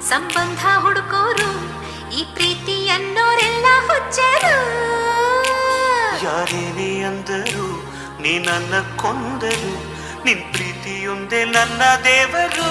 ಸಂಬಂಧ ಹುಡುಕೋರು ಈ ಪ್ರೀತಿ ಅನ್ನೋರೆಲ್ಲ ಹುಚ್ಚರು. ಯಾರೇನೇ ಅಂದರು ನೀ ನನ್ನ ಕೊಂದರು, ನಿನ್ ಪ್ರೀತಿಯೊಂದೇ ನನ್ನ ದೇವರು.